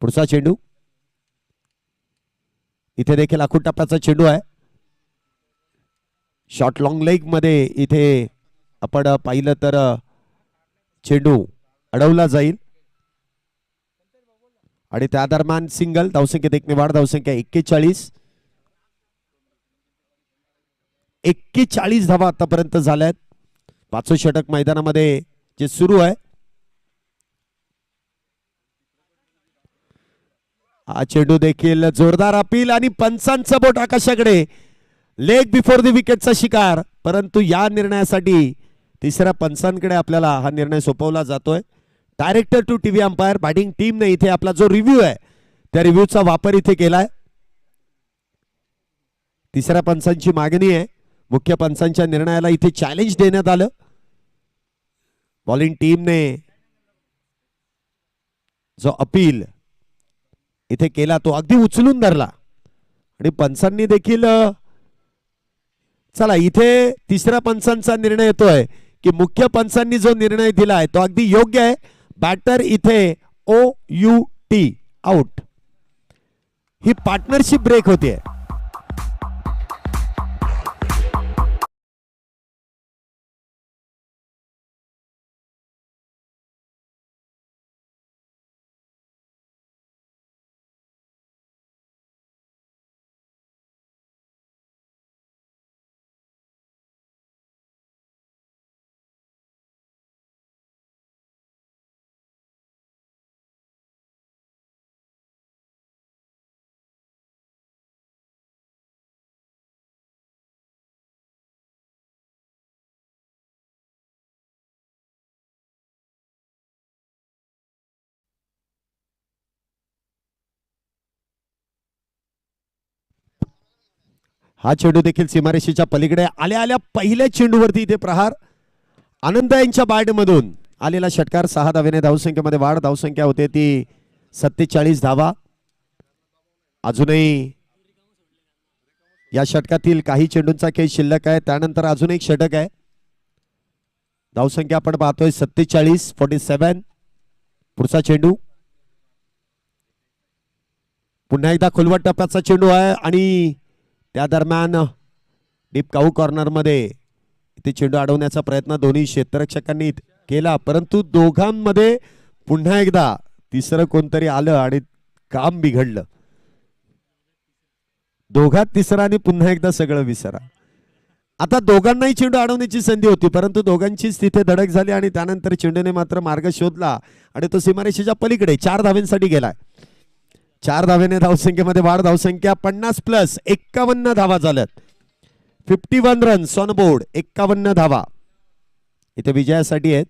पुढचा चेंडू इथे देखील आखूड टप्प्याचा चेंडू आहे. शॉर्ट लॉंग लेग मध्ये इथे आपण पाहिलं तर चेंडू अडवला जाईल आणि त्या दरम्यान सिंगल. धावसंख्येत एक ने वाढ. धावसंख्या 41. 41 धावा आतापर्यंत झाल्यात. पाचवं षटक मैदानामध्ये जे सुरू आहे. हा चेंडू देखील जोरदार अपील आणि पंचांचं बोट आकाशाकडे. लेग बिफोर द विकेटचा शिकार, परंतु या निर्णयासाठी तिसऱ्या पंचांकडे आपल्याला हा निर्णय सोपवला जातोय. Director to TV umpire batting टीमने इथे आपला जो रिव्ह्यू आहे त्या रिव्ह्यूचा वापर इथे केलाय. तिसऱ्या पंचांची मागणी आहे. मुख्य पंचांच्या निर्णयाला इथे चॅलेंज देण्यात आलं. बॉलिंग टीमने जो अपील इथे केला तो अगदी उचलून धरला आणि पंचांनी देखील चला इथे तिसऱ्या पंचांचा निर्णय येतोय की मुख्य पंचांनी जो निर्णय दिलाय तो अगदी योग्य आहे. बॅटर इथे OUT आउट. ही पार्टनरशिप ब्रेक होते. हा चेंडू देखील सीमारेषेच्या पलीकडे आल्या आल्या पहिल्या चेंडूवरती इथे प्रहार. आनंद यांच्या बॅट मधून आलेला षटकार. 6 धावेने धावसंख्येमध्ये वाढ. धावसंख्या होते ती 47 धावा. अजूनही या षटकातील काही चेंडूंचा खेळ शिल्लक आहे. त्यानंतर अजून एक षटक आहे. धावसंख्या आपण पाहतोय 47. पुढचा चेंडू पुन्हा एकदा खोलवट टप्प्याचा चेंडू आहे आणि त्या दरम्यान डीप काऊ कॉर्नर मध्ये इथे चेंडू अडवण्याचा प्रयत्न दोन्ही क्षेत्ररक्षकांनी केला, परंतु दोघांमध्ये पुन्हा एकदा तिसरं कोणतरी आलं आणि काम बिघडलं. दोघात तिसरा आणि पुन्हा एकदा सगळं विसरा. आता दोघांनाही चेंडू अडवण्याची संधी होती, परंतु दोघांचीच तिथे धडक झाली आणि त्यानंतर चेंडूने मात्र मार्ग शोधला आणि तो सीमारेषेच्या पलीकडे 4 धावांसाठी गेलाय. 4 धावेने धावसंख्येमध्ये वाढ. धावसंख्या 50+. 51 धावा झाल्यात. 51 रन्स ऑन बोर्ड. 51 धावा इथे विजयासाठी आहेत.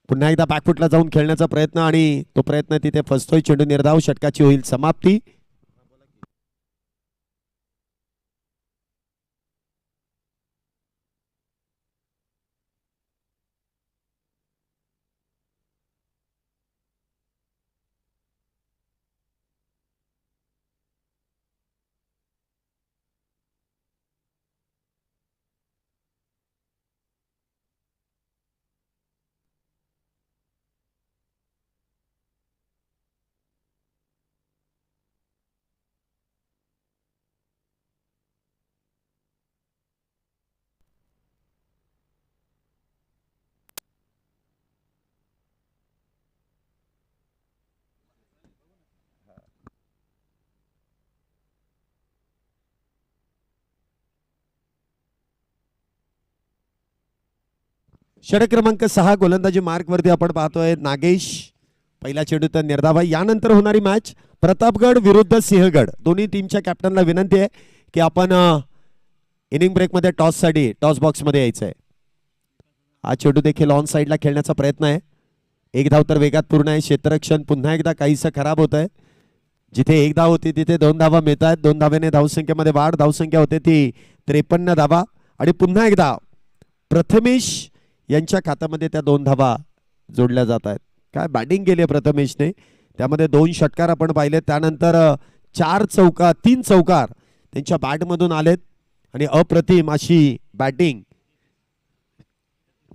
पुन्हा एकदा बॅकफुटला जाऊन खेळण्याचा प्रयत्न आणि तो प्रयत्न तिथे फसतोय. चेंडू निर्धाव. षटकाची होईल समाप्ती. षटक क्रमांक 6 गोलंदाजी मार्क वरती आपण पाहतोय नागेश. पहिला चेंडू तर निर्धाव. यानंतर होणारी मॅच प्रतापगड विरुद्ध सिंहगड. दोन्ही टीमच्या कॅप्टनला विनंती आहे की आपण इनिंग ब्रेक मध्ये टॉस बॉक्स मध्ये यायचंय. हा चेंडू देखील ऑन साइडला खेळण्याचा प्रयत्न आहे. 1 धाव तर वेगात पूर्ण आहे. क्षेत्ररक्षण पुन्हा एकदा काहीसं खराब होत आहे. जिथे 1 धाव होती तिथे 2 धावा मिळत आहेत. 2 धावेने धावसंख्येमध्ये वाढ. धावसंख्या होते ती 53 धावा आणि पुन्हा एकदा प्रथमेश यांच्या खात्यामध्ये त्या 2 धावा जोडल्या जात आहेत. काय बॅटिंग केली प्रथमेशने. त्यामध्ये 2 षटकार आपण पाहिले. त्यानंतर 3 चौकार त्यांच्या बॅटमधून आलेत आणि अप्रतिम अशी बॅटिंग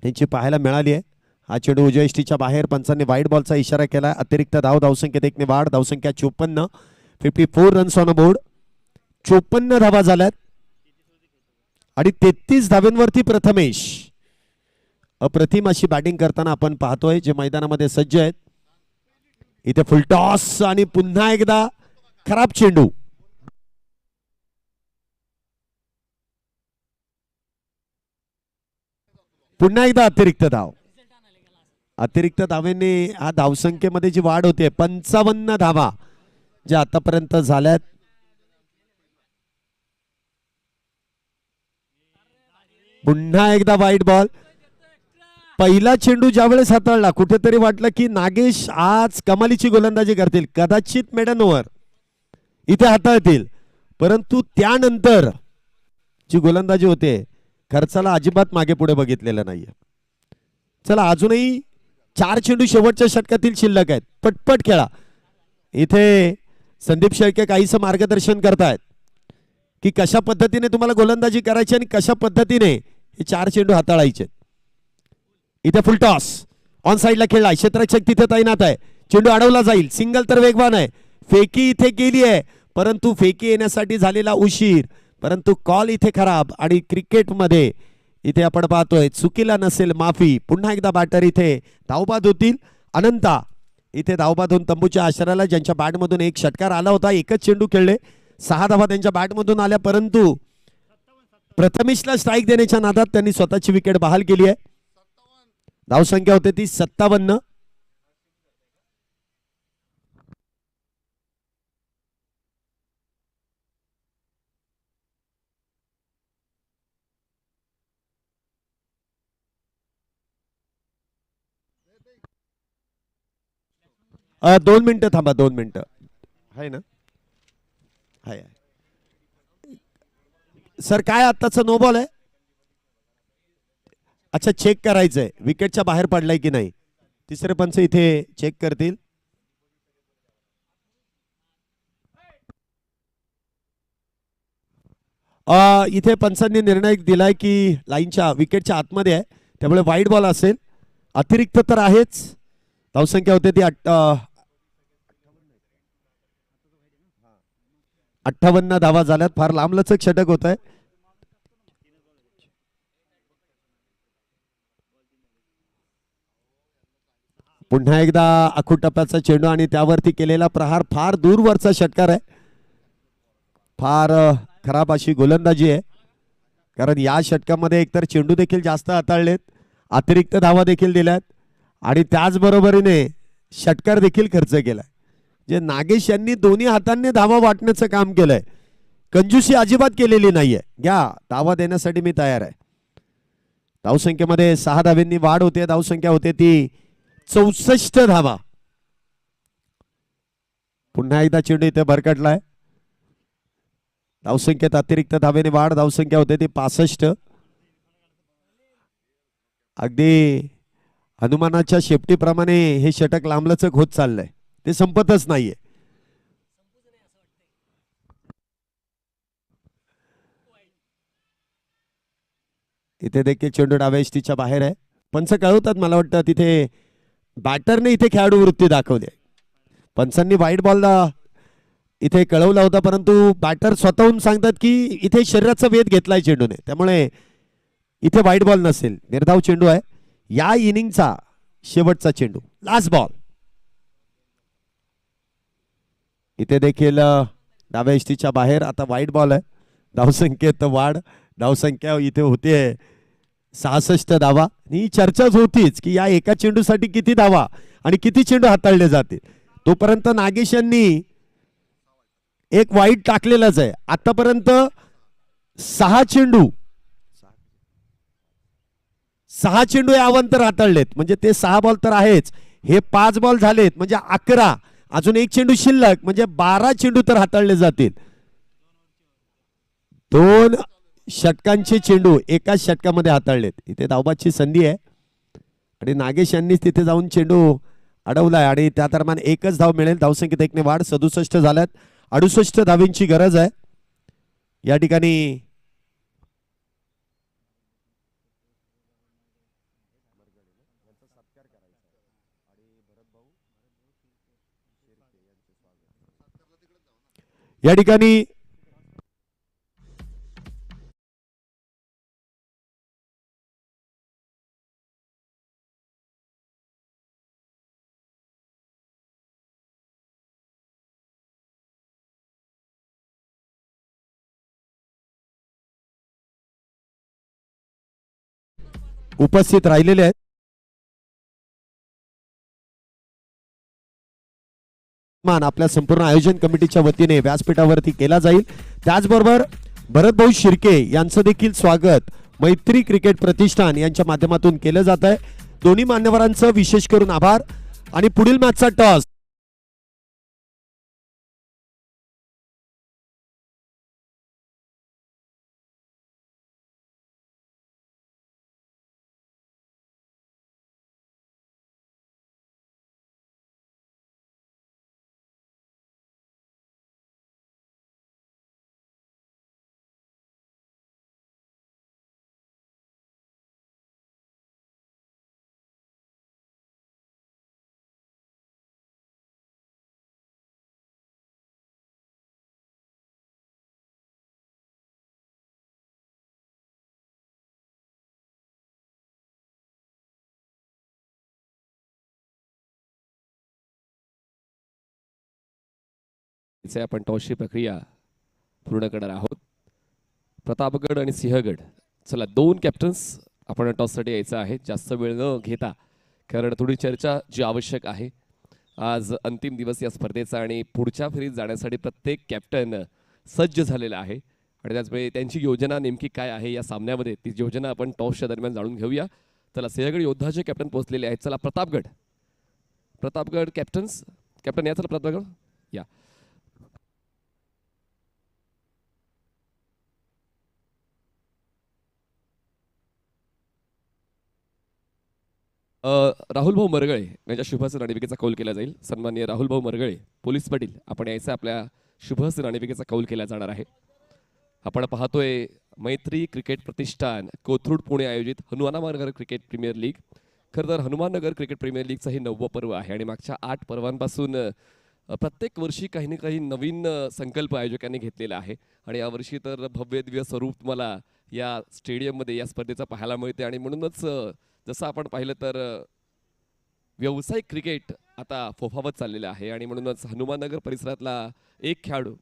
त्यांची पाहायला मिळाली आहे. हा चेंडू उजव्या यष्टीच्या बाहेर. पंचांनी वाईट बॉलचा इशारा केला. अतिरिक्त धाव. धावसंख्येत 1 ने वाढ. धावसंख्या 54. 54 रन्स ऑन बोर्ड. 54 धावा झाल्यात आणि 33 धावांवरती प्रथमेश. अप्रतिम अशी बॅटिंग करताना आपण पाहतोय जे मैदानामध्ये सज्ज आहेत. इथे फुल टॉस आणि पुन्हा एकदा खराब चेंडू. पुन्हा एकदा अतिरिक्त धाव. अतिरिक्त धावेने हा धावसंख्येमध्ये जी वाढ होते 55 धावा ज्या आतापर्यंत झाल्यात. पुन्हा एकदा वाईट बॉल. पहिला चेंडू ज्यावेळेस हाताळला कुठेतरी वाटलं की नागेश आज कमालीची गोलंदाजी करतील, कदाचित मेडन ओव्हर इथे हाताळतील, परंतु त्यानंतर जी गोलंदाजी होते खर्चाला अजिबात मागे पुढे बघितलेलं नाहीये. चला अजूनही 4 चेंडू शेवटच्या षटकातील शिल्लक आहेत. पटपट खेळा. इथे संदीप शेळके काहीसं मार्गदर्शन करतायत की कशा पद्धतीने तुम्हाला गोलंदाजी करायची आणि कशा पद्धतीने हे 4 चेंडू हाताळायचे. इथे फुल टॉस ऑन साइडला खेळला. क्षेत्ररक्षक तिथे तैनात आहे. चेंडू अडवला जाईल. सिंगल तर वेगवान आहे. फेकी इथे केली आहे परंतु फेकी येण्यासाठी झालेला उशीर, परंतु कॉल इथे खराब. आणि क्रिकेटमध्ये इथे आपण पाहतोय चुकीला नसेल माफी. पुन्हा एकदा बॅटर इथे धावबाद होतील. अनंता इथे धावबाद होऊन तंबूच्या आश्रयाला ज्यांच्या बॅटमधून एक षटकार आला होता. एकच चेंडू खेळले. 6 धावा त्यांच्या बॅटमधून आल्या परंतु प्रथमेशला स्ट्राईक देण्याच्या नादात त्यांनी स्वतःची विकेट बहाल केली आहे. धावसंख्या होते ती 57. दोन मिनिटं थांबा. 2 मिनिटं आहे ना. हाय सर काय आत्ताचा नो बॉल आहे. अच्छा चेक करायचंय विकेटच्या बाहेर पडलाय की नाही. तिसरे पंच इथे चेक करतील. इथे पंचांनी निर्णय दिलाय की लाईनच्या विकेटच्या आतमध्ये आहे त्यामुळे वाईट बॉल असेल. अतिरिक्त तर आहेच. धावसंख्या होते ती 58 धावा झाल्यात. फार लांबलचक षटक होत आहे. पुन्हा एकदा आखूड टप्प्याचा चेंडू आणि त्यावरती केलेला प्रहार फार दूरवरचा षटकार आहे. फार खराब अशी गोलंदाजी आहे कारण या षटकामध्ये एकतर चेंडू देखील जास्त हाताळलेत, अतिरिक्त धावा देखील दिल्यात आणि त्याचबरोबरीने षटकार देखील खर्च केलाय. जे नागेश यांनी दोन्ही हातांनी धावा वाटण्याचं काम केलंय. कंजूसी अजिबात केलेली नाहीये. घ्या धावा देण्यासाठी मी तयार आहे. धावसंख्येमध्ये 6 धावांनी वाढ होते. धावसंख्या होते ती 64 धावा. पुन्हा एकदा चेंडू इथे भरकटलाय. धावसंख्येत अतिरिक्त धावेने वाढ. धावसंख्या होते ती 65. अगदी हनुमानाच्या शेपटीप्रमाणे हे षटक लांबलचक होत चाललंय. ते संपतच नाहीये. इथे देखील चेंडू डाव्या यष्टीच्या बाहेर आहे. पंच कळवतात मला वाटतं तिथे बॅटरने इथे खेळाडू वृत्ती दाखवली. पंचांनी व्हाईट बॉलला इथे कळवला होता परंतु बॅटर स्वतःहून सांगतात की इथे शरीराचा वेध घेतलाय चेंडूने त्यामुळे इथे व्हाईट बॉल नसेल. निर्धाव चेंडू आहे. या इनिंगचा शेवटचा चेंडू लास्ट बॉल. इथे देखील डाव्या यष्टीच्या बाहेर. आता व्हाईट बॉल आहे. धावसंख्येत वाढ. धावसंख्या इथे होते 66 धावा. ही चर्चाच होतीच की या एका चेंडूसाठी किती धावा आणि किती चेंडू हाताळले जातील. तोपर्यंत नागेश यांनी एक वाईट टाकलेलाच आहे. आतापर्यंत 6 चेंडू या अवांतर हाताळलेत म्हणजे ते 6 बॉल तर आहेच. हे 5 बॉल झालेत म्हणजे 11. अजून एक चेंडू शिल्लक म्हणजे 12 चेंडू तर हाताळले जातील. 2 षटकांचे चेंडू एकाच षटकामध्ये हाताळलेत. इथे धावबादची संधी आहे आणि नागेश यांनीच तिथे जाऊन चेंडू अडवलाय आणि त्या दरम्यान एकच धाव मिळेल. धावसंख्येत 1 ने वाढ. 67 झाल्यात. 68 धावींची गरज आहे या ठिकाणी. या ठिकाणी उपस्थित राहिलेले आहेत. मान आपल्या संपूर्ण आयोजन कमिटीच्या वतीने व्यासपीठावरती केला जाईल. त्याचबरोबर भरत भाऊ शिर्के यांचं देखील स्वागत मैत्री क्रिकेट प्रतिष्ठान यांच्या माध्यमातून केलं जात आहे. दोन्ही मान्यवरांचं विशेष करून आभार. आणि पुढील मॅचचा टॉस आपण टॉसची प्रक्रिया पूर्ण करणार आहोत. प्रतापगड आणि सिंहगड, चला दोन कॅप्टन्स आपण टॉससाठी यायचं आहे. जास्त वेळ न घेता, कारण थोडी चर्चा जी आवश्यक आहे. आज अंतिम दिवस या स्पर्धेचा आणि पुढच्या फेरीत जाण्यासाठी प्रत्येक कॅप्टन सज्ज झालेला आहे आणि त्याचवेळी त्यांची योजना नेमकी काय आहे या सामन्यामध्ये, ती योजना आपण टॉसच्या दरम्यान जाणून घेऊया. चला, सिंहगड योद्धाचे कॅप्टन पोहोचलेले आहेत. चला प्रतापगड कॅप्टन्स, कॅप्टन या. चला प्रतापगड या. राहुल भाऊ मरगळे यांच्या शुभहस्त नाणेफेकीचा कौल केला जाईल. सन्माननीय राहुल भाऊ मरगळे पोलीस पाटील, आपण यायचा आपल्या शुभहस्त नाणेफेकीचा कौल केला जाणार आहे. आपण पाहतोय मैत्री क्रिकेट प्रतिष्ठान कोथरूड पुणे आयोजित हनुमाननगर क्रिकेट प्रीमियर लीग. खरं तर हनुमाननगर क्रिकेट प्रीमियर लीगचं हे 9वं पर्व आहे आणि मागच्या 8 पर्वांपासून प्रत्येक वर्षी काही ना काही नवीन संकल्प आयोजकांनी घेतलेला आहे आणि यावर्षी तर भव्य दिव्य स्वरूप तुम्हाला या स्टेडियममध्ये या स्पर्धेचा पाहायला मिळते. आणि म्हणूनच जसं आपण पाहिलं तर व्यावसायिक क्रिकेट आता फोफावत चाललेलं आहे आणि म्हणूनच हनुमाननगर परिसरातला एक खेळाडू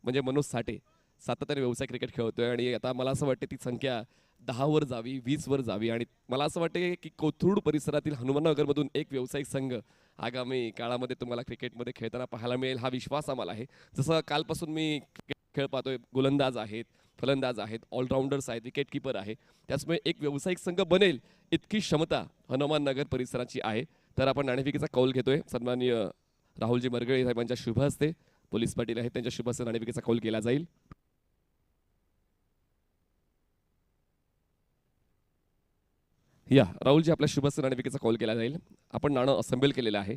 म्हणजे मनोज साठे सातत्याने व्यावसायिक क्रिकेट खेळतोय आणि आता मला असं वाटते ती संख्या 10 वर जावी, 20 वर जावी. आणि मला असं वाटते की कोथरूड परिसरातील हनुमाननगरमधून एक व्यावसायिक संघ आगामी काळामध्ये तुम्हाला क्रिकेटमध्ये खेळताना पाहायला मिळेल, हा विश्वास आम्हाला आहे. जसं कालपासून मी खेळ पाहतोय, गोलंदाज आहेत, फलंदाज आहेत, ऑलराऊंडर्स आहेत, विकेट किपर आहे. त्याचमुळे एक व्यावसायिक संघ बनेल इतकी क्षमता हनुमाननगर परिसराची आहे. तर आपण नाणेफेकीचा कौल घेतोय. सन्माननीय राहुलजी मरगळे साहेबांच्या शुभ हस्ते, पोलीस पाटील आहेत त्यांच्या शुभ हस्ते नाणेफेकीचा कौल केला जाईल. या राहुलजी, आपल्या शुभ हस्ते नाणेफेकीचा कौल केला जाईल. आपण नाणं असेंबल केलेलं आहे.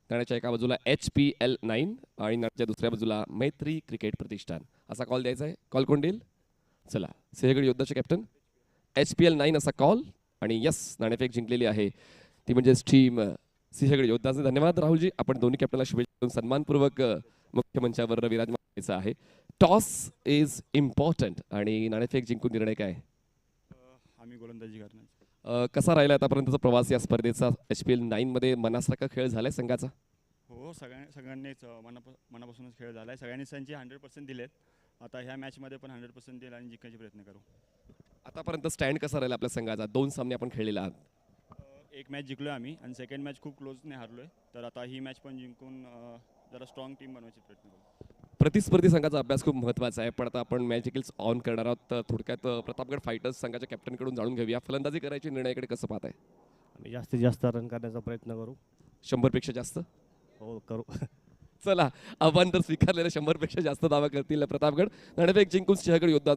नाण्याच्या एका बाजूला HPL9 आणि नाण्याच्या दुसऱ्या बाजूला मैत्री क्रिकेट प्रतिष्ठान असा कॉल द्यायचा आहे. कॉल कोण देईल? चला, सिंहगड योद्धाचे कॅप्टन HPL9 असा कॉल. आणि यस, नाणेफेक जिंकलेली आहे ती म्हणजे टीम सिंहगड योद्धाचे. धन्यवाद राहुलजी. आपण दोन्ही कॅप्टनला शुभेच्छा देऊन सन्मानपूर्वक मुख्य मंचावर विराजमान व्हायचं आहे. टॉस इज इम्पॉर्टंट आणि नाणेफेक जिंकून निर्णय काय? आम्ही गोलंदाजी करणार. कसा राहिला आतापर्यंतचा प्रवास या स्पर्धेचा? HPL9 मध्ये मनासारखा खेळ झालाय संघाचा? हो, सगळ्यांनीच मनापासूनच खेळ झाला आहे. सगळ्यांनीच त्यांचे 100% दिलेत. आता ह्या मॅचमध्ये पण 100% देईल आणि जिंकायचे प्रयत्न करू. आतापर्यंत स्टँड कसा राहिला आपल्या संघाचा? 2 सामने आपण खेळलेला आहात. एक मॅच जिंकलो आम्ही आणि सेकंड मॅच खूप क्लोजने हारलो आहे. तर आता ही मॅच पण जिंकून जरा स्ट्रॉंग टीम बनवायचे प्रयत्न करू. प्रतिस्पर्धी संघाचा अभ्यास खूप महत्त्वाचा आहे. पण आता आपण मॅच देखील ऑन करणार आहोत. तर थोडक्यात प्रतापगड फायटर्स संघाच्या कॅप्टनकडून जाणून घेऊया, फलंदाजी करायची निर्णयाकडे कसं पाहताय? आणि जास्तीत जास्त रन करण्याचा प्रयत्न करू. 100 पेक्षा जास्त? हो, करू. चला, आव्हान तर स्वीकारलेलं, 100 पेक्षा जास्त दावा करतील प्रतापगड. नाणेफेक जिंकून सिंहगड योद्धा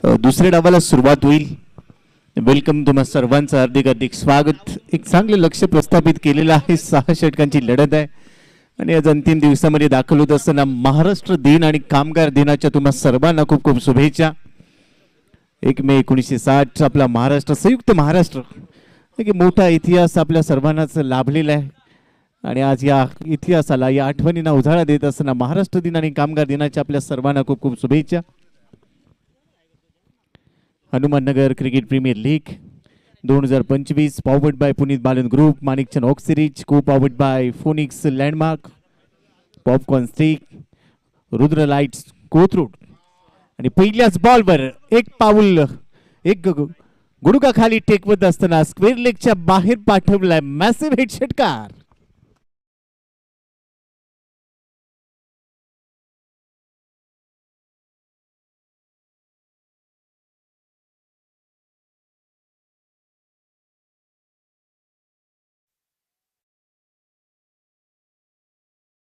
दुसऱ्या डावाला सुरुवात होईल. वेलकम तुम्हा सर्वांचं हार्दिक हार्दिक स्वागत. एक चांगलं लक्ष प्रस्थापित केलेलं आहे. 6 षटकांची लढत आहे आणि आज अंतिम दिवसामध्ये दाखल होत असताना महाराष्ट्र दिन आणि कामगार दिनाच्या तुम्हा सर्वांना खूप खूप शुभेच्छा. 1 मे 1960 आपला महाराष्ट्र, संयुक्त महाराष्ट्र, एक मोठा इतिहास आपल्या सर्वांनाच लाभलेला आहे आणि आज या इतिहासाला, या आठवणींना उजाळा देत असताना महाराष्ट्र दिन आणि कामगार दिनाच्या आपल्या सर्वांना खूप खूप शुभेच्छा. Hanumannagar cricket premier league 2025 powered by Puneet Balan group, Manikchand Oxyrich, co powered by Phoenix landmark, popcorn stick, Rudra lights Kothrud. आणि पहिल्याच बॉलवर एक पाऊल, एक गुडघा खाली टेकवत असताना स्क्वेअर लेगच्या बाहेर पाठवलाय मॅसिव्ह हिट षटकार.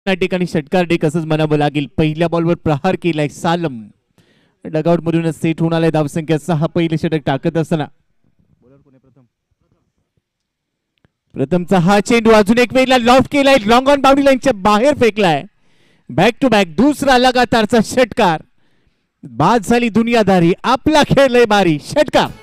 या ठिकाणी षटकार डे कसंच म्हणावं लागेल. पहिल्या बॉलवर प्रहार केलाय सालम, डगआउट मधूनच सेट होऊन आलाय. धावसंख्या 6. पहिले षटक टाकत असताना प्रथमचा हा चेंडू अजून एक वेळेला लॉफ्ट केलाय, लॉंग ऑन बाउंड्री लाईनच्या बाहेर फेकलाय. बॅक टू बॅक दुसरा लगातारचा षटकार. बाद झाली दुनियादारी, आपला खेळ लय बारी. षटकार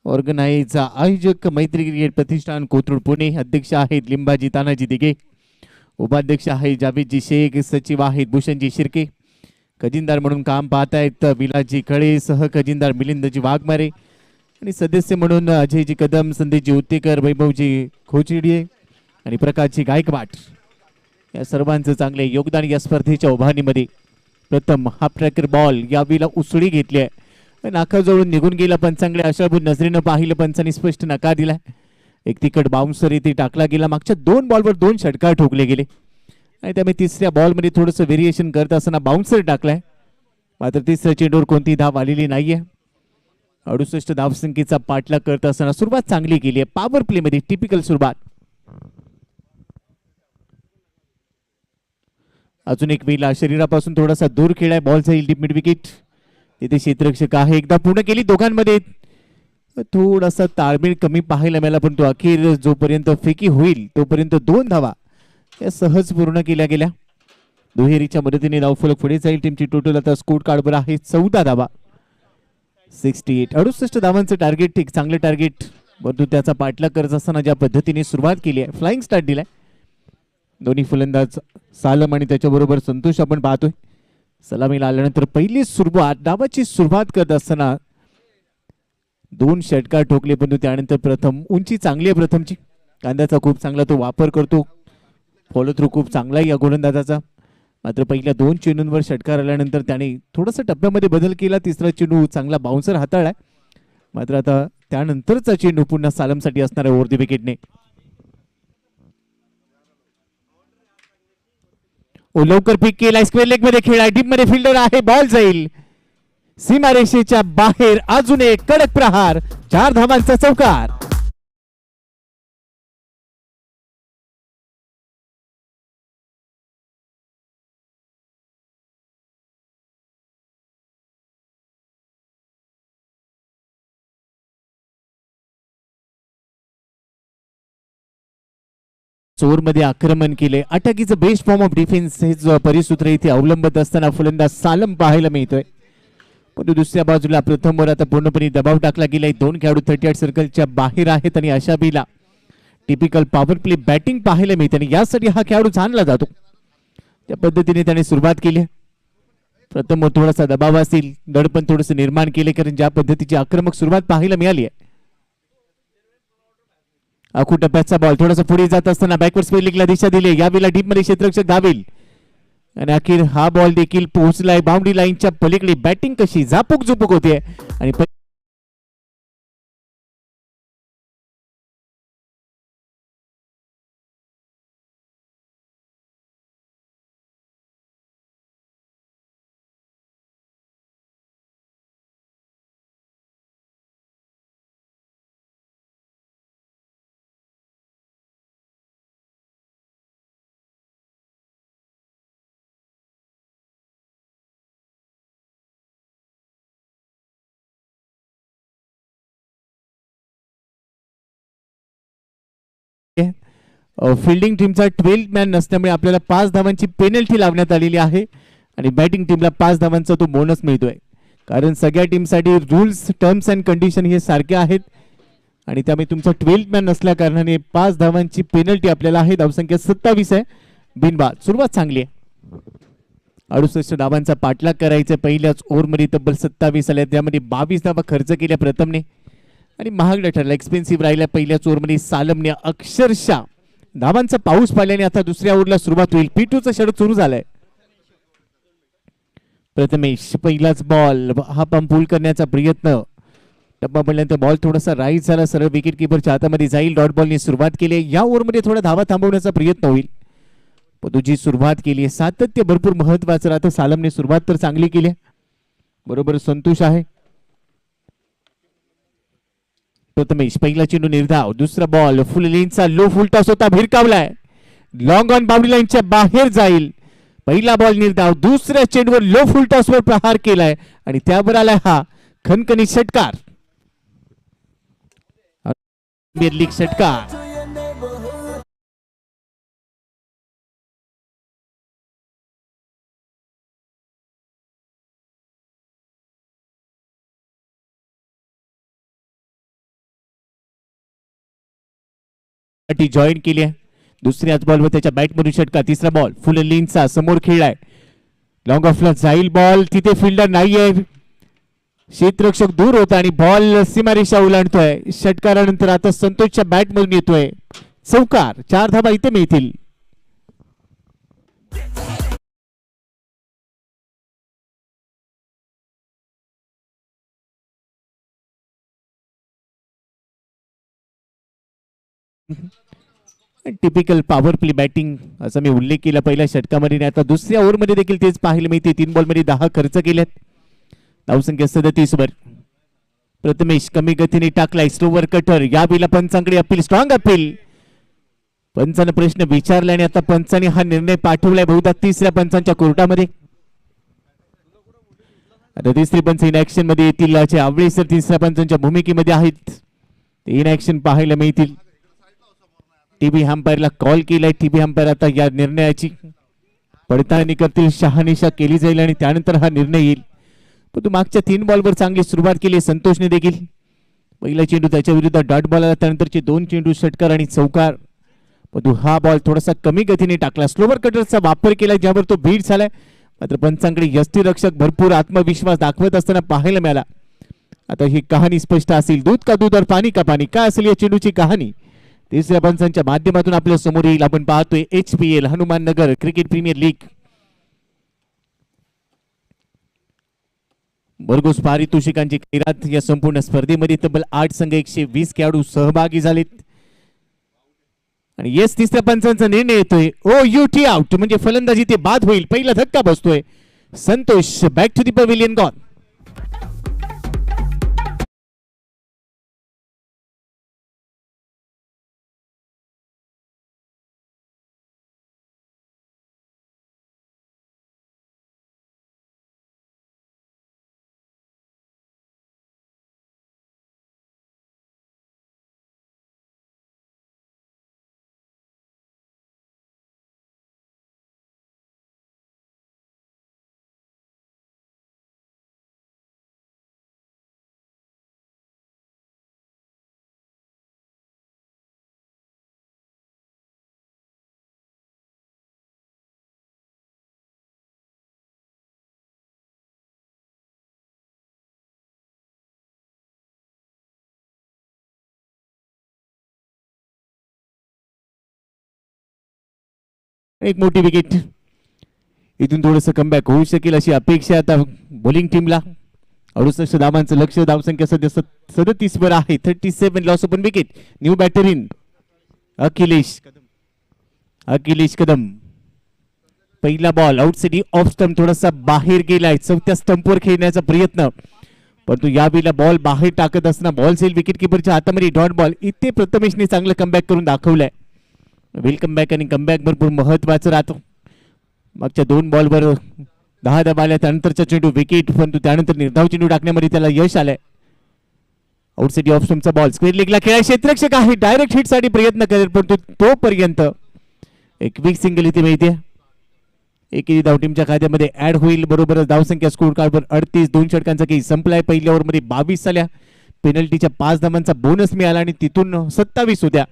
ऑर्गनाइज आयोजक मैत्री क्रिकेट प्रतिष्ठान कोथरूड पुणे. अध्यक्ष आहेत लिंबाजी तानाजी दिघे, उपाध्यक्ष आहे जावेदजी शेख, सचिव आहेत भूषणजी शिर्के, खजिनदार म्हणून काम पाहत आहेत विलासजी खळे, सह खजिनदार मिलिंदजी वाघमारे आणि सदस्य म्हणून अजयजी कदम, संदीपजी उत्तेकर, वैभवजी खोचिडिये आणि प्रकाशजी गायकवाड. या सर्वांचं चांगले योगदान या स्पर्धेच्या उभारणीमध्ये. प्रथम हाफ ट्रॅकर बॉल यावेळेला उसळी घेतली आहे, नाकाजवळून निघून गेला. पण चांगल्या आशाभूत नजरेनं पाहिलं, पंचांनी स्पष्ट नकार दिलाय. एक तिकट बाउन्सर इथे टाकला गेला. मागच्या 2 बॉलवर 2 षटकार ठोकले गेले आणि त्यामुळे तिसऱ्या बॉलमध्ये थोडंसं व्हेरिएशन करत असताना बाउन्सर टाकलाय. मात्र तिसऱ्या चेंडूवर कोणती धाव आलेली नाहीये. 68 धावसंख्येचा पाठलाग करत असताना सुरुवात चांगली केली आहे. पॉवर प्ले मध्ये टिपिकल सुरुवात. अजून एक वेळेला शरीरापासून थोडासा दूर खेळाय. बॉल जाईल डीप मिड विकेट. तिथे क्षेत्ररक्षक आहे. एकदा पूर्ण केली दोघांमध्ये. थोडासा ताळमेळ कमी पाहायला मिळाला, पण तो अखेर जोपर्यंत फेकी होईल तोपर्यंत 2 धावा या सहज पूर्ण केल्या गेल्या. दुहेरीच्या मदतीने धावफलक पुढे जाईल. टीमची टोटल आता स्कोर कार्डवर आहे 14 धावा. 68 68 धावांचं टार्गेट, एक चांगलं टार्गेट, परंतु त्याचा पाठलाग करत असताना ज्या पद्धतीने सुरुवात केली आहे, फ्लाइंग स्टार्ट दिलाय. दोन्ही फलंदाज सालम आणि त्याच्याबरोबर संतोष आपण पाहतोय. सलामीला आल्यानंतर पहिली सुरुवात, डावाची सुरुवात करत असताना 2 षटकार ठोकले, परंतु त्यानंतर प्रथम उंची चांगली आहे. प्रथमची कांद्याचा खूप चांगला तो वापर करतो. फॉलो थ्रू खूप चांगला आहे या गोलंदाजाचा. मात्र पहिल्या 2 चेंडूंवर षटकार आल्यानंतर त्याने थोडासा टप्प्यामध्ये बदल केला. तिसरा चेंडू चांगला बाउन्सर हाताळलाय. मात्र आता त्यानंतरचा चेंडू पुन्हा सालमसाठी असणार आहे ओव्हर द विकेटने. लवकर पिक केलाय. स्क्वेअर लेग मध्ये खेळाय. डीप मध्ये फिल्डर आहे. बॉल जाईल सीमारेषेच्या बाहेर. अजून एक कडक प्रहार. 4 धावांचा चौकार. चोर मध्ये आक्रमण केले. अटकीचं बेस्ट फॉर्म ऑफ डिफेन्स हे जो परिसूत्र इथे अवलंबत असताना फलंदाज सालम पाहायला मिळतोय. पण दुसऱ्या बाजूला प्रथम वर आता पूर्णपणे दबाव टाकला गेलाय. 2 खेळाडू 38 सर्कलच्या बाहेर आहेत आणि अशा बीला टिपिकल पॉवर प्ले बॅटिंग पाहायला मिळते आणि यासाठी हा खेळाडू आणला जातो. त्या पद्धतीने त्याने सुरुवात केली. प्रथम थोडासा दबाव असेल, दडपण थोडंसं निर्माण केले, कारण ज्या पद्धतीची आक्रमक सुरुवात पाहायला मिळाली आहे. आखू टप्प्याचा बॉल थोडासा पुढे जात असताना बॅकवर्ड स्पेलिंगला दिशा दिली. यावेळेला डीप मध्ये क्षेत्ररक्षक धावेल आणि अखेर हा बॉल देखील पोहोचलाय बाउंड्री लाईनच्या पलीकडे. बॅटिंग कशी झापूक झुपूक होते आणि फिल्डिंग टीमचा 12 मॅन नसल्यामुळे आपल्याला 5 धावांची पेनल्टी लावण्यात आलेली आहे आणि बॅटिंग टीमला 5 धावांचा तो बोनस मिळतोय, कारण सगळ्या टीमसाठी रूल्स टर्म्स अँड कंडिशन हे सारखे आहेत आणि त्यामुळे तुमचा 12 मॅन नसल्या कारणाने 5 धावांची पेनल्टी आपल्याला आहे. धावसंख्या 27 आहे. बिनबाद सुरुवात चांगली आहे. 68 धावांचा पाठलाग करायचा पहिल्याच ओव्हरमध्ये तब्बल 27 आल्या, त्यामध्ये 22 धावा खर्च केल्या प्रथमने आणि महागडा ठरला, एक्सपेन्सिव्ह राहिला पहिल्याच ओव्हरमध्ये सालमने. अक्षरशः धावांचा पाऊस पडल्याने आता दुसऱ्या ओव्हरला सुरुवात होईल. P2चा षटक सुरू झालाय. प्रथमेश पहिलाच बॉल, हा पंप पूल करण्याचा प्रयत्न, टप्पा पडल्यानंतर बॉल थोडासा राईट झाला, सरळ विकेट किपरच्या हातामध्ये जाईल. डॉट बॉलने सुरुवात केली. या ओव्हरमध्ये थोडा धावा थांबवण्याचा प्रयत्न होईल, पण तुझी सुरुवात केली आहे. सातत्य भरपूर महत्वाचं राहतं. सालमने सुरुवात तर चांगली केली, बरोबर संतोष आहे. प्रथमेश पहिला चेंडू निर्धाव, दुसरा बॉल फुल लेनचा लो फुल टॉस होता, भिरकावलाय, लॉंग ऑन बाउंड्री लाईनच्या बाहेर जाईल. पहिला बॉल निर्धाव, दुसऱ्या चेंडूवर लो फुल टॉसवर प्रहार केलाय आणि त्यावर आलाय हा खणखणीत षटकार. प्रीमियर लीग षटकार. जॉईन केली आहे. दुसऱ्याच बॉलवर त्याच्या बॅटमधून षटकार. तिसरा बॉल फुल लेनचा समोर खेळलाय, लॉंग ऑफला जाईल बॉल, तिथे फिल्डर नाहीये, क्षेत्ररक्षक दूर होता आणि बॉल सीमारेषा ओलांडतोय. षटकारानंतर आता संतोषच्या बॅटमधून येतोय चौकार. 4 धावा इथे मिळतील. टिपिकल पॉवर प्ले बॅटिंग असा मी उल्लेख केला पहिल्या षटकामध्ये. आता दुसऱ्या ओव्हरमध्ये देखील तेच पाहायला मिळते. 3 बॉलमध्ये 10 खर्च केलेत. धावसंख्या 37 वर. प्रथमेश कमी गतीने टाकलाय स्लोवर कटर. या बिला पंचांकडे अपील, स्ट्रॉंग अपील. पंचांना प्रश्न विचारला आणि आता पंचांनी हा निर्णय पाठवलाय बहुधा तिसऱ्या पंचांच्या कोर्टामध्ये. आता तिसरी पंच इन ऍक्शन मध्ये येतील. आवळे सर तिसऱ्या पंचांच्या भूमिकेमध्ये आहेत, इन ऍक्शन पाहायला मिळतील. टीव्ही हंपायरला कॉल केलाय. टीव्ही हंपायर आता या निर्णयाची पडताळणी करतील, शहानिशा केली जाईल आणि त्यानंतर हा निर्णय येईल. पण तू मागच्या 3 बॉलवर चांगली सुरुवात केली संतोषने देखील. पहिला चेंडू त्याच्या विरुद्ध डॉट बॉल आला, त्यानंतरचे 2 चेंडू षटकार आणि चौकार. पण तू हा बॉल थोडासा कमी गतीने टाकला, स्लोवर कटरचा वापर केला ज्यावर तो बीट झालाय. मात्र पंचांकडे यष्टीरक्षक भरपूर आत्मविश्वास दाखवत असताना पाहायला मिळाला. आता ही कहाणी स्पष्ट असेल, दूध का दूध और पाणी का पाणी, काय असेल या चेंडूची कहाणी तिसऱ्या पंचांच्या माध्यमातून आपल्या समोर येईल. आपण पाहतोय HPL Hanuman Nagar cricket premier league. भरघोस पारितोषिकांची खैरात. या संपूर्ण स्पर्धेमध्ये तब्बल 8 संघ 120 खेळाडू सहभागी झालेत आणि येस तिसऱ्या पंचांचा निर्णय येतोय. OUT आउट म्हणजे फलंदाजी ते बाद होईल. पहिला धक्का बसतोय. Santosh back to the pavilion gone. एक मोठी विकेट. इथून थोडंसं कमबॅक होऊ शकेल अशी अपेक्षा आता बॉलिंग टीमला. 68 धावांचं लक्ष. धावसंख्या सध्या 37 वर आहे. 37 loss of one wicket. New batter in Akhilesh Kadam. पहिला बॉल आउटसाइड ऑफ स्टंप, थोडासा बाहेर गेलाय. चौथ्या स्टंपवर खेळण्याचा प्रयत्न, परंतु या वेळेला बॉल बाहेर टाकत असताना बॉल जाईल विकेट किपरच्या हातामध्ये. Dot ball. इथे प्रथमेशने चांगलं कमबॅक करून दाखवलंय. वेलकम बॅक आणि कमबॅक भरपूर महत्वाचं राहतो. मागच्या 2 बॉलवर 10 धावा आल्या. त्यानंतरचा चेंडू विकेट, परंतु त्यानंतर निर्धाव चेंडू टाकण्यामध्ये त्याला यश आलंय. आउटसाइड ऑफ स्टंपचा बॉल स्क्वेअर लेगला खेळा क्षेत्ररक्षक आहे डायरेक्ट हिट साठी प्रयत्न करेल परंतु तोपर्यंत एक क्विक सिंगल इथे मिळते. एकेरी धाव टीमच्या खात्यामध्ये ऍड होईल. बरोबरच धावसंख्या स्कोर कार्डवर 38 2 षटकांचा काही संपलाय. पहिल्या ओव्हरमध्ये 22 झाल्या. पेनल्टीच्या 5 धावांचा बोनस मिळाला आणि तिथून 27 होत्या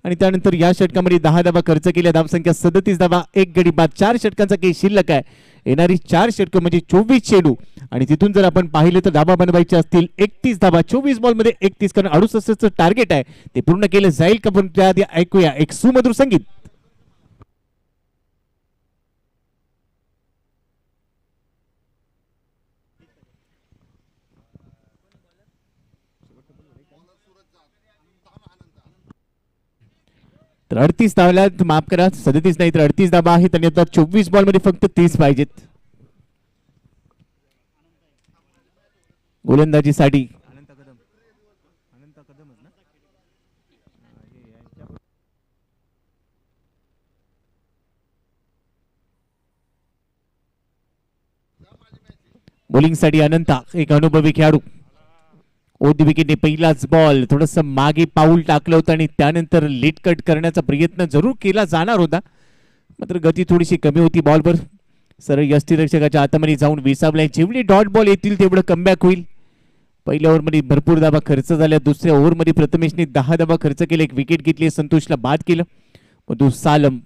आणि त्यानंतर या षटकामध्ये 10 धावा खर्च केल्या. धावसंख्या 37 धावा 1 गडी बाद. 4 षटकांचा काही शिल्लक आहे. येणारी 4 षटकं म्हणजे 24 चेंडू आणि तिथून जर आपण पाहिलं तर धावा बनवायचे असतील 31 धावा. 24 बॉलमध्ये 31 कारण 68चं टार्गेट आहे ते पूर्ण केलं जाईल का पण त्याआधी ऐकूया एक सुमधुर संगीत. तर 38 धावल्या माफ करा 37 नाही तर 38 धावा आहेत आणि आता 24 बॉल मध्ये फक्त 30 पाहिजेत. गोलंदाजीसाठी बॉलिंगसाठी अनंता एक अनुभवी खेळाडू. ओदी विकेटने पहिलाच बॉल थोडस मागे पाऊल टाकलं होतं आणि त्यानंतर लेट कट करण्याचा प्रयत्न जरूर केला जाणार होता मात्र गती थोडीशी कमी होती बॉलवर. सरळ यष्टीरक्षकाच्या हातामध्ये जाऊन विसावलाय. जेवढे डॉट बॉल येतील तेवढं कमबॅक होईल. पहिल्या ओव्हरमध्ये भरपूर धावा खर्च झाल्या. दुसऱ्या ओव्हरमध्ये प्रथमेशने 10 धावा खर्च केले. एक विकेट घेतली. संतोषला बाद केलं. मधु सालम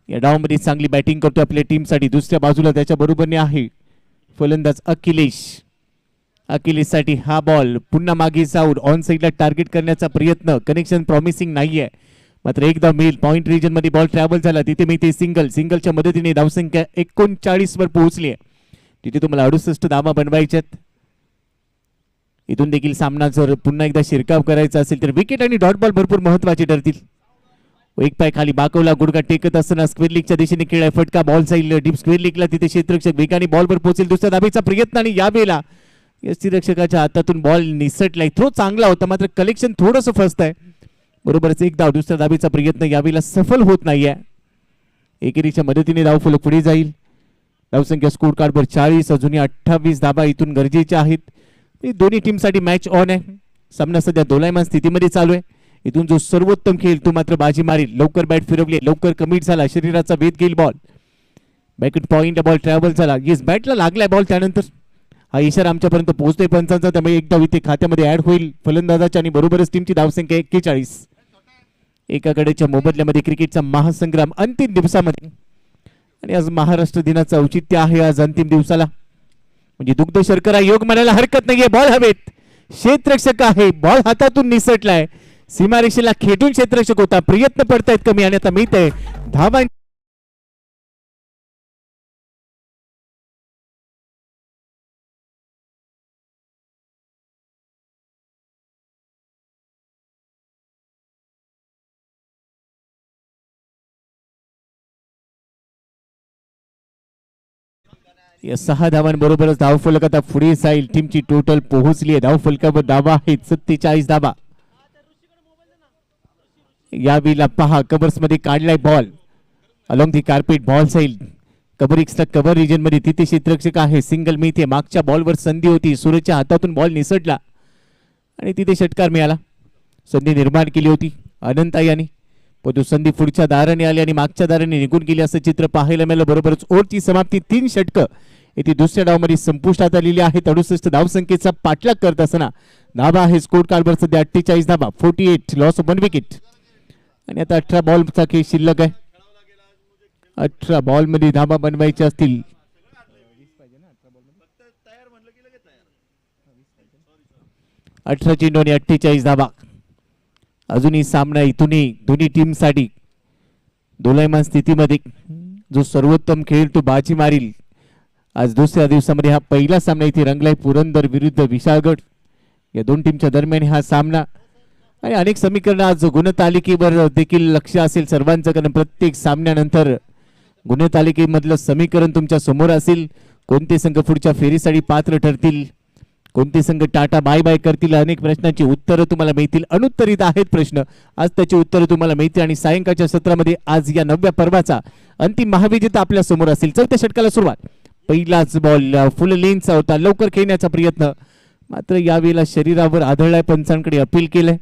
या डावामध्ये चांगली बॅटिंग करतो आपल्या टीमसाठी. दुसऱ्या बाजूला त्याच्या बरोबरने आहे फलंदाज अखिलेशसाठी हा बॉल पुन्हा मागे जाऊन ऑन साईडला टार्गेट करण्याचा प्रयत्न. कनेक्शन प्रॉमिसिंग नाहीये मात्र एकदा मिल पॉइंट रिजन मध्ये बॉल ट्रॅव्हल झाला तिथे मी ते सिंगलच्या मदतीने धावसंख्या 39 वर पोहोचली आहे. तिथे तुम्हाला 68 धावा बनवायच्यात. इथून देखील सामना जर पुन्हा एकदा शिरकाव करायचा असेल तर विकेट आणि डॉट बॉल भरपूर महत्वाचे ठरतील. एक पाय खाली बाकवला. गुडघा टेकत असताना स्क्वेअर लीगच्या दिशेने खेळाय. फटका बॉल जाईल डीप स्क्वेअर लीगला. तिथे क्षेत्ररक्षक वेगाने बॉलवर पोहोचेल. दुसऱ्या धाबेचा प्रयत्न आणि यावेळेला यष्टीरक्षकाच्या हातातून बॉल निसटलाय. थ्रो चांगला होता मात्र कलेक्शन थोडंसं फसत आहे. बरोबरच एक धाव. दुसऱ्या धाबेचा प्रयत्न यावेळेला सफल होत नाहीये. एकेरीच्या मदतीने धावफलक पुढे जाईल. धावसंख्या स्कोर कार्डवर 40 अजूनही 28 धाबा इथून गरजेच्या आहेत. दोन्ही टीमसाठी मॅच ऑन आहे. सामना सध्या दोलायमान स्थितीमध्ये चालू आहे. इथून जो सर्वोत्तम खेळ तो मात्र बाजी मारेल. लवकर बॅट फिरवली. लवकर कमिट झाला. शरीराचा वेध घेईल बॉल. बॅकेट पॉइंट बॉल ट्रॅव्हल झाला. येस बॅटला लागलाय बॉल. त्यानंतर हा इशारा आमच्यापर्यंत पोहोचतोय पंचांचा. त्यामुळे एकदा इथे खात्यामध्ये ऍड होईल फलंदाजाच्या आणि बरोबरच टीमची धावसंख्या 41. एकाकडेच्या मोबदल्यामध्ये क्रिकेटचा महासंग्राम अंतिम दिवसामध्ये आणि आज महाराष्ट्र दिनाचं औचित्य आहे. आज अंतिम दिवसाला म्हणजे दुग्ध शर्करा योग म्हणायला हरकत नाहीये. बॉल हवेत. क्षेत्ररक्षक आहे. बॉल हातातून निसटलाय. सीमारेषेला खेटून क्षेत्ररक्षक होता. प्रयत्न पडतायत कमी आणि आता मिळत आहे धावा. या 6 धावांबरोबरच धावफलक आता पुढे जाईल. टीमची टोटल पोहोचली आहे. धावफलकावर धावा आहेत 47 धावा. यावेळेला पहा कव्हर्स मध्ये काढलाय ball. Along the carpet ball जाईल कव्हर एक्स्ट्रा कव्हर रिजन मध्ये. तिथे क्षेत्ररक्षक आहे. सिंगल मिळते. मागच्या बॉलवर संधी होती. सूरजच्या हातातून बॉल निसटला आणि तिथे षटकार मिळाला. संधी निर्माण केली होती अनंता यांनी पण तो संधी पुढच्या दाराने आली आणि मागच्या दाराने निघून गेली असं चित्र पाहायला मिळालं. बरोबरच ओव्हरची समाप्ती 3 षटकं येथे दुसऱ्या डावमध्ये संपुष्टात आलेली आहे. 68 धावसंख्येचा पाठलाग करत असताना धावा आहे स्कोर कार्डवर सध्या 48 धावा. 48 लॉस ऑफ 1 विकेट आणि आता 18 बॉलचा खेळ शिल्लक आहे. 18 बॉल मध्ये धावा बनवायच्या असतील 18 चेंडू आणि 48 धावा. अजूनही सामना इथूनही दोन्ही टीमसाठी दोलायमान स्थितीमध्ये जो सर्वोत्तम खेळ तो बाजी मारील. आज दुसऱ्या दिवसामध्ये हा पहिला सामना इथे रंगलाय. पुरंदर विरुद्ध विशाळगड या दोन टीमच्या दरम्यान हा सामना आणि अनेक समीकरण आज गुणतालिकेवर देखील लक्ष असेल सर्वांचं कारण प्रत्येक सामन्यानंतर गुणतालिकेमधलं समीकरण तुमच्या समोर असेल. कोणते संघ पुढच्या फेरीसाठी पात्र ठरतील, कोणते संघ टाटा बाय बाय करतील, अनेक प्रश्नांची उत्तरं तुम्हाला मिळतील. अनुत्तरित आहेत प्रश्न, आज त्याची उत्तरं तुम्हाला मिळतील आणि सायंकाळच्या सत्रामध्ये आज या 9व्या पर्वाचा अंतिम महाविजेता आपल्या समोर असेल. चौथ्या षटकाला सुरुवात. पहिलाच बॉल फुल लेनचा होता. लवकर खेळण्याचा प्रयत्न मात्र यावेळेला शरीरावर आदळलाय, पंचांकडे अपील केलंय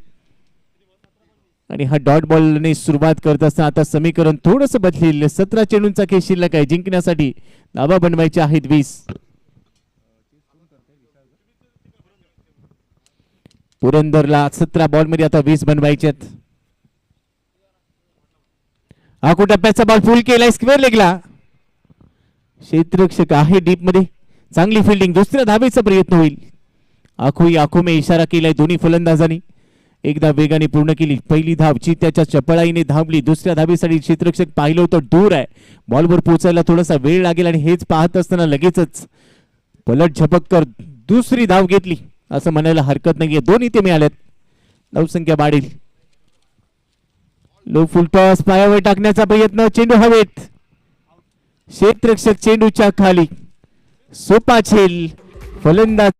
आणि हा डॉट बॉलने सुरुवात करत असताना आता समीकरण थोडस बदलेल. 17 चेंडूंचा खेळ शिल्लक आहे. जिंकण्यासाठी धावा बनवायच्या आहेत 20. पुरंदरला 17 बॉल मध्ये आता 20 बनवायच्यात. आखू टप्प्याचा बॉल फुल केलाय स्क्वेअर लेगला. क्षेत्ररक्षक आहे डीप मध्ये, चांगली फिल्डिंग, दुसऱ्या धावेचा प्रयत्न होईल. आखूमे इशारा केलाय दोन्ही फलंदाजांनी. एकदा वेगाने पूर्ण केली पहिली धाव, चित्त्याच्या चपळाईने धावली. दुसऱ्या धावेसाठी क्षेत्ररक्षक पाहिलं होतं दूर आहे, बॉलवर पोहोचायला थोडासा वेळ लागेल आणि हेच पाहत असताना लगेचच पलट झपक कर दुसरी धाव घेतली असं म्हणायला हरकत नाहीये. दोन्ही ते मिळाल्यात. धावसंख्या वाढेल. लो फुल टॉस पायावर टाकण्याचा प्रयत्न, चेंडू हवेत. क्षेत्ररक्षक चेंडूच्या खाली, सोपा झेल. फलंदाज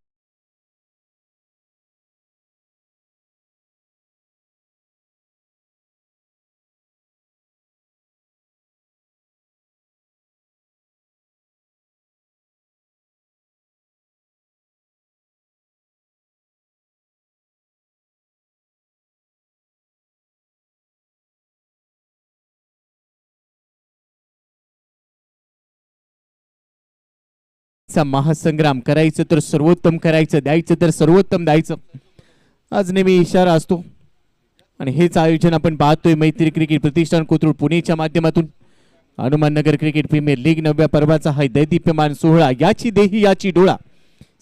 महासंग्राम करायचं तर सर्वोत्तम करायचं, द्यायचं तर सर्वोत्तम द्यायचं, आज नेहमी इशारा असतो. आणि हेच आयोजन आपण पाहतोय मैत्री क्रिकेट प्रतिष्ठान कोथरूड पुणेच्या माध्यमातून. हनुमाननगर क्रिकेट प्रीमियर लीग 9व्या पर्वाचा हा दैदिप्यमान सोहळा, याची देही याची डोळा.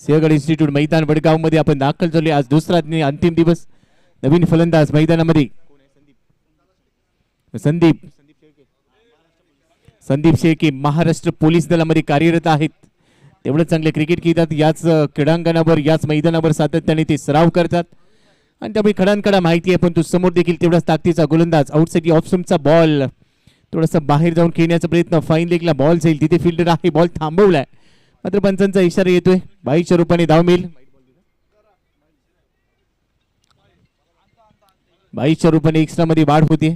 सिंहगड इन्स्टिट्यूट मैदान वडगाव मध्ये आपण दाखल झालोय. आज दुसरा अंतिम दिवस. नवीन फलंदाज मैदानामध्ये संदीप शेळके महाराष्ट्र पोलीस दलामध्ये कार्यरत आहेत. तेवढं चांगले क्रिकेट खेळतात. याच क्रीडांगणावर याच मैदानावर सातत्याने ते सराव करतात आणि त्यामुळे खडानखडा माहिती आहे. पण तो समोर देखील तेवढाच ताकदीचा गोलंदाज. आउटसाइड ऑफ स्टंपचा बॉल थोडासा बाहेर जाऊन खेळण्याचा प्रयत्न, फाईन लेगला बॉल जाईल, तिथे फिल्डर आहे, बॉल थांबवलाय. मात्र पंचांचा इशारा येतोय, 22च्या रूपाने धाव मिळेल. 22च्या रूपाने एक्स्ट्रा मध्ये वाढ होते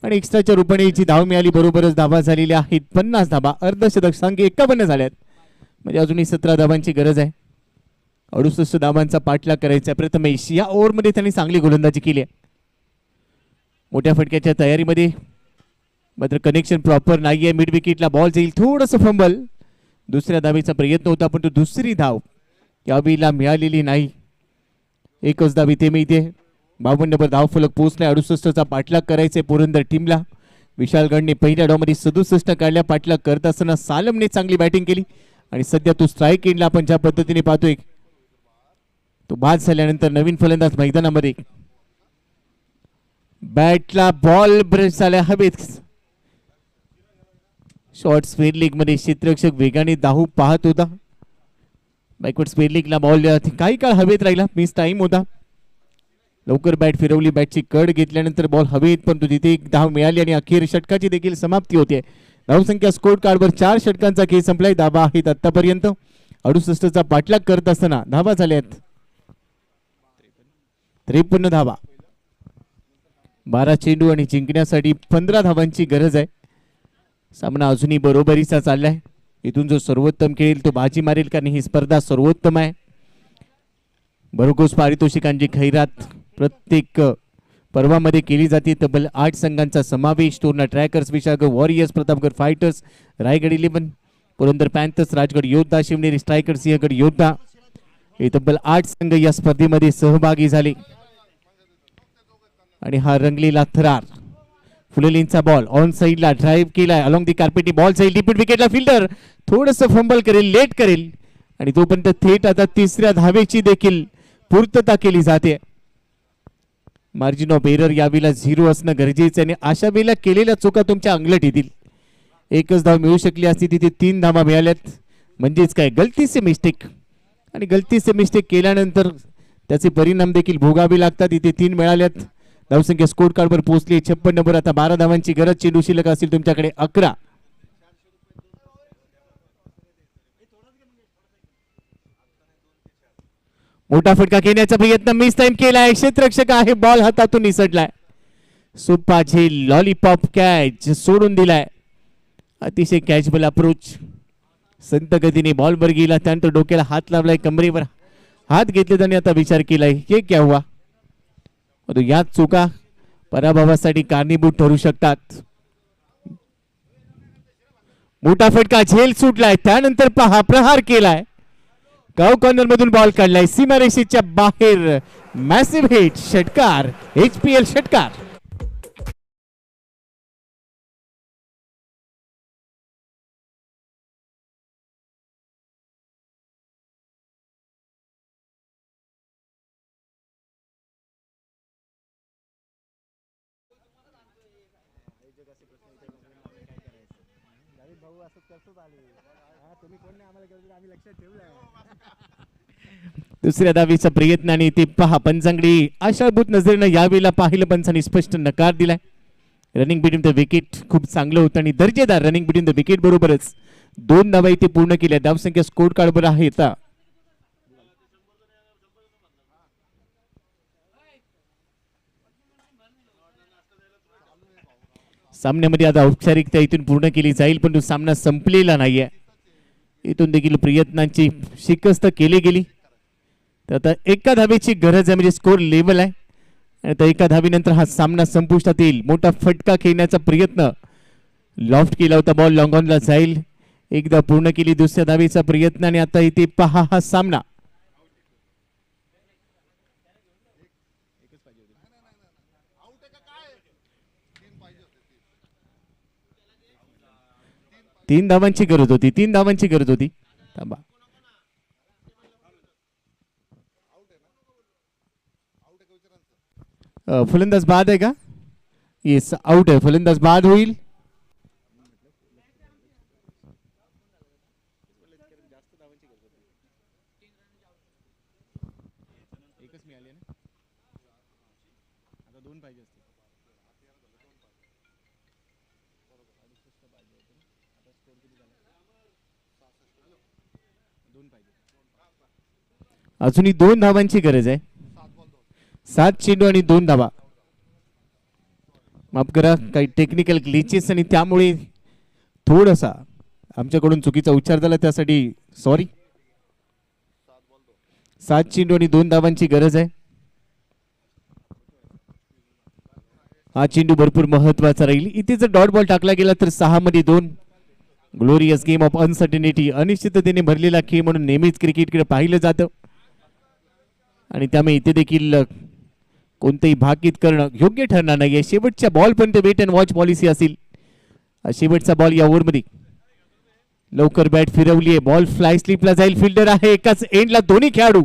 आणि एक्स्ट्राच्या रूपाने जी धाव मिळाली बरोबरच धावा झालेल्या आहेत 50 धावा. अर्धशतक सांगे 51 झाल्यात, म्हणजे अजूनही 17 धावांची गरज आहे. 68 धावांचा पाठलाग करायचा. प्रथमेश या ओव्हरमध्ये त्यांनी चांगली गोलंदाजी केली आहे. मोठ्या फटक्याच्या तयारीमध्ये, मात्र कनेक्शन प्रॉपर नाहीये. मिड विकेटला बॉल जाईल, थोडंसं फंबल. दुसऱ्या धावेचा प्रयत्न होता पण तो दुसरी धाव यावेळेला मिळालेली नाही. एकच धाव इथे मिळते. 52 धाव फलक पोहोचलाय. 68चा पाठलाग करायचे पुरंदर टीमला. विशालगडने पहिल्या डावमध्ये 67 काढल्या. पाठलाग करत असताना सालमने चांगली बॅटिंग केली आणि सध्या तो स्ट्राईक एंडला आपण ज्या पद्धतीने पाहतोय तो बाद झाल्यानंतर नवीन फलंदाज मैदानामध्ये. बॅटला बॉल ब्रश झाला हवेत. शॉर्ट स्क्वेअर लीग मध्ये क्षेत्ररक्षक वेगाने धाव पाहत होता. बॅकवर्ड स्क्वेअर लीगला बॉल काही काळ हवेत राहिला, मिस टाइम होता. लवकर बॅट फिरवली, बॅटची कड घेतल्यानंतर बॉल हवेत, परंतु तिथे एक धाव मिळाली आणि अखेर षटकाची देखील समाप्ती होते. धावसंख्या स्कोर कार्डवर 4 षटकांचा खेळ संपलाय. धावा आहेत आतापर्यंत. 68चा पाठलाग करत असताना धावा झाल्यात 53 धावा. 12 चेंडू आणि जिंकण्यासाठी 15 धावांची गरज आहे. सामना अजूनही बरोबरीचा चाललाय. इथून जो सर्वोत्तम खेळेल तो बाजी मारेल, कारण ही स्पर्धा सर्वोत्तम आहे. भरघोस पारितोषिकांची खैरात प्रत्येक पर्वामध्ये केली जाते. तब्बल 8 संघांचा समावेश. Torna trekkers, Vishalgad warriors, Pratapgad fighters, Raigad 11, Purandar panthers, Rajgad योद्धा, शिवनेरी स्ट्रायकर, सिंहगड योद्धा, हे तब्बल 8 संघ या स्पर्धेमध्ये सहभागी झाले. आणि हा रंगलेला थरार. फुलेलींचा बॉल ऑन साइडला ड्राईव्ह केलाय. अलॉंग दी कार्पेटी बॉल जाईल डीप विकेटला. फिल्डर थोडंसं फंबल करेल, लेट करेल आणि तोपर्यंत थेट आता तिसऱ्या धावेची देखील पूर्तता केली जाते. मार्जिन ऑफ एरर यावेळेला 0 असणं गरजेचं आहे. अशा वेळेला केलेल्या चुका तुमच्या अंगलट येतील. एकच धाव मिळू शकली असती, तिथे 3 धावा मिळाल्यात. म्हणजेच काय, गलती से मिस्टेक. आणि गलती से मिस्टेक केल्यानंतर त्याचे परिणाम देखील भोगावे लागतात. इथे 3 मिळाल्यात. धावसंख्या स्कोर कार्डवर पोहोचली 56 आता 12 धावांची गरज. चेंडू शिल्लक असतील तुमच्याकडे 11. मोठा फटका घेण्याचा प्रयत्न, मिस टाइम केलाय. क्षेत्ररक्षक आहे, बॉल हातातून निसटलाय. सोपा झेल, लॉलीपॉप कॅच सोडून दिलाय. अतिशय कॅचबल अप्रोच. संत गतीने बॉलवर गेला, त्यानंतर डोक्याला हात लावलाय, कमरेवर हात घेतले आणि आता विचार केलाय हे क्या हुआ. परंतु या चुका पराभवासाठी कारणीभूत ठरू शकतात. मोठा फटका झेल सुटलाय त्यानंतर पहा प्रहार केलाय. गाव कॉर्नर मधून बॉल काढलाय सीमारेषेच्या बाहेर. मॅसिव्ह हिट षटकार HPL षटकार. दुसऱ्या धावेचा प्रयत्न आणि ते पहा पंचांगडी आशाभूत नजरेनं यावेळेला पाहिलं. पंचांनी स्पष्ट नकार दिलाय. रनिंग बिटवीन द विकेट खूप चांगलं होतं आणि दर्जेदार रनिंग बिटवीन द विकेट बरोबरच 2 धावा इथे पूर्ण केल्या. धावसंख्या स्कोर कार्डवर आहे आता. सामन्यामध्ये आता औपचारिकता इथून पूर्ण केली जाईल पण सामना संपलेला नाहीये. इथून देखील प्रयत्नांची शिकस्त केली गेली. तर आता एका धावेची गरज आहे म्हणजे स्कोर लेवल आहे. आणि आता एका धावेनंतर हा सामना संपुष्टात येईल. मोठा फटका खेळण्याचा प्रयत्न लॉफ्ट केला होता. बॉल लॉंग ऑनला जाईल. एकदा पूर्ण केली दुसऱ्या धावेचा प्रयत्न आणि आता इथे पहा हा सामना. तीन धावांची गरज होती. 3 धावांची गरज होती. थांबा. फलंदाज बाद आहे का. येस आउट आहे. फलंदाज बाद होईल. अजूनही 2 धावांची गरज आहे. 7 चेंडू आणि 2 धावा. माफ करा काही टेक्निकल ग्लिचेस आणि त्यामुळे थोडासा आमच्याकडून चुकीचा उच्चार झाला त्यासाठी सॉरी. 7 चेंडू आणि 2 धावांची गरज आहे. हा चेंडू भरपूर महत्वाचा राहील. इथे जर डॉट बॉल टाकला गेला तर 6 मध्ये 2. Glorious game of uncertainty. अनिश्चिततेने भरलेला खेळ म्हणून नेहमीच क्रिकेटकडे पाहिलं जातं आणि त्यामुळे इथे देखील कोणतेही भाकीत करणं योग्य ठरणार नाही. शेवटच्या बॉल पर्यंत वेट अँड वॉच पॉलिसी असेल. शेवटचा बॉल या ओव्हरमध्ये. लवकर बॅट फिरवली आहे. बॉल फ्लाय स्लिपला जाईल. फिल्डर आहे एकाच एंडला. दोन्ही खेळाडू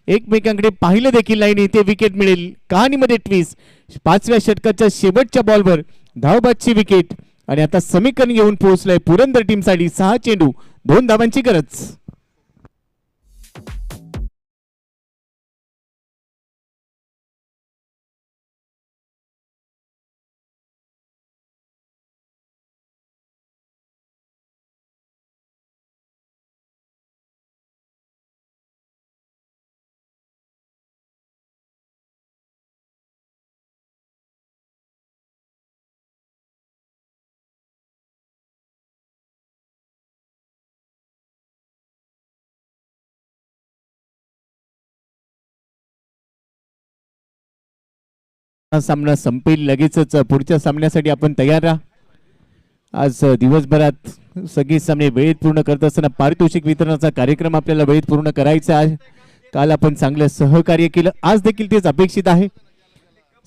एकमेकांकडे पाहिलं देखील नाही. इथे विकेट मिळेल. कहाणीमध्ये ट्विस्ट. 5व्या षटकाच्या शेवटच्या बॉलवर धावबादची विकेट आणि आता समीकरण येऊन पोहोचलंय पुरंदर टीमसाठी. 6 चेंडू 2 धावांची गरज. हा सामना संपेल लगेचच. पुढच्या सामन्यासाठी आपण तयार राहा. आज दिवसभरात सगळे सामने वेळेत पूर्ण करत असताना पारितोषिक वितरणाचा कार्यक्रम आपल्याला वेळेत पूर्ण करायचा आहे. काल आपण चांगलं सहकार्य केलं. आज देखील तेच अपेक्षित आहे.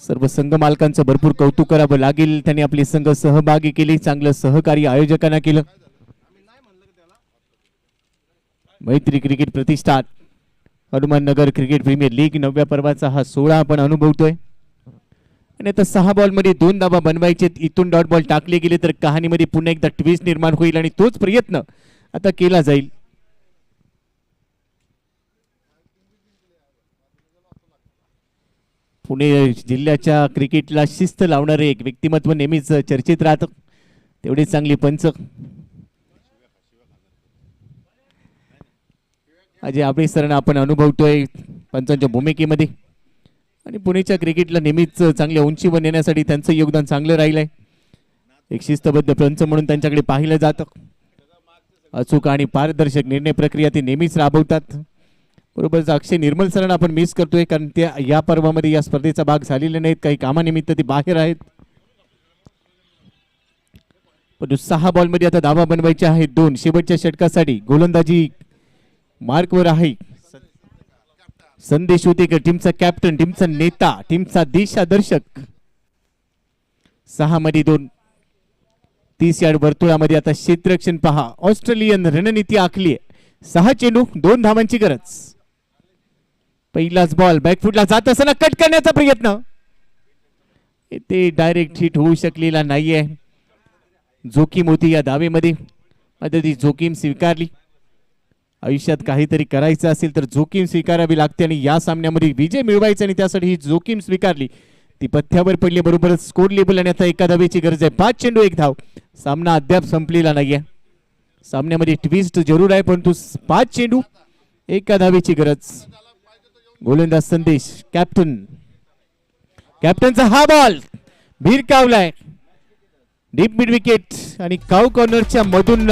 सर्व संघ मालकांचं भरपूर कौतुक करावं लागेल. त्यांनी आपले संघ सहभागी केले. चांगलं सहकार्य आयोजकांना केलं. मैत्री क्रिकेट प्रतिष्ठान हनुमाननगर क्रिकेट प्रीमियर लीग 9व्या पर्वाचा हा 16 आपण अनुभवतोय. आणि आता 6 बॉलमध्ये 2 धावा बनवायचे. इथून डॉट बॉल टाकले गेले तर कहाणीमध्ये पुन्हा एकदा ट्विस्ट निर्माण होईल आणि तोच प्रयत्न आता केला जाईल. पुणे जिल्ह्याच्या क्रिकेटला शिस्त लावणारे एक व्यक्तिमत्व नेहमीच चर्चेत राहतं. तेवढी चांगली पंच अजय आपले सरांना आपण अनुभवतोय पंचांच्या भूमिकेमध्ये. आणि पुणेच्या क्रिकेटला नेहमीच चांगल्या उंचीवर नेण्यासाठी त्यांचं योगदान चांगलं राहिलंय. एक शिस्तबद्ध पंच म्हणून त्यांच्याकडे पाहिलं जातं. अचूक आणि पारदर्शक निर्णय प्रक्रिया ते नेहमीच राबवतात. बरोबर अक्षय निर्मल सरांना आपण मिस करतोय, कारण ते या पर्वामध्ये या स्पर्धेचा भाग झालेले नाहीत, काही कामानिमित्त ते बाहेर आहेत. पण 6 बॉलमध्ये आता धावा बनवायचे आहेत 2. शेवटच्या षटकासाठी गोलंदाजी मार्कवर आहे संदेश होतेकर, टीमचा कॅप्टन, टीमचा नेता, टीमचा दिशादर्शक. 6 मध्ये 2. 30 यार्ड वर्तुळामध्ये आता क्षेत्ररक्षण पहा. ऑस्ट्रेलियन रणनीती आखली आहे. 6 चेंडू 2 धावांची गरज. पहिलाच बॉल बॅकफुटला जात असताना कट करण्याचा प्रयत्न, ते डायरेक्ट हिट होऊ शकलेला नाहीये. जोखीम होती या दावेमध्ये, आता ती जोखीम स्वीकारली. आयुष्यात काहीतरी करायचं असेल तर जोखीम स्वीकारावी लागते, आणि या सामन्यामध्ये विजय मिळवायचा आणि त्यासाठी ही जोखीम स्वीकारली. ती पथ्यावर पडली. बरोबरच स्कोर लेबल आणि आता एका धावेची गरज आहे. 5 चेंडू 1 धाव. सामना अद्याप संपलेला नाहीये. सामन्यामध्ये ट्विस्ट जरूर आहे, परंतु 5 चेंडू 1 धावेची गरज. गोलंदाज संदेश, कॅप्टनचा हा बॉल भिरकावलाय. डीप मिड विकेट आणि काऊ कॉर्नरच्या मधून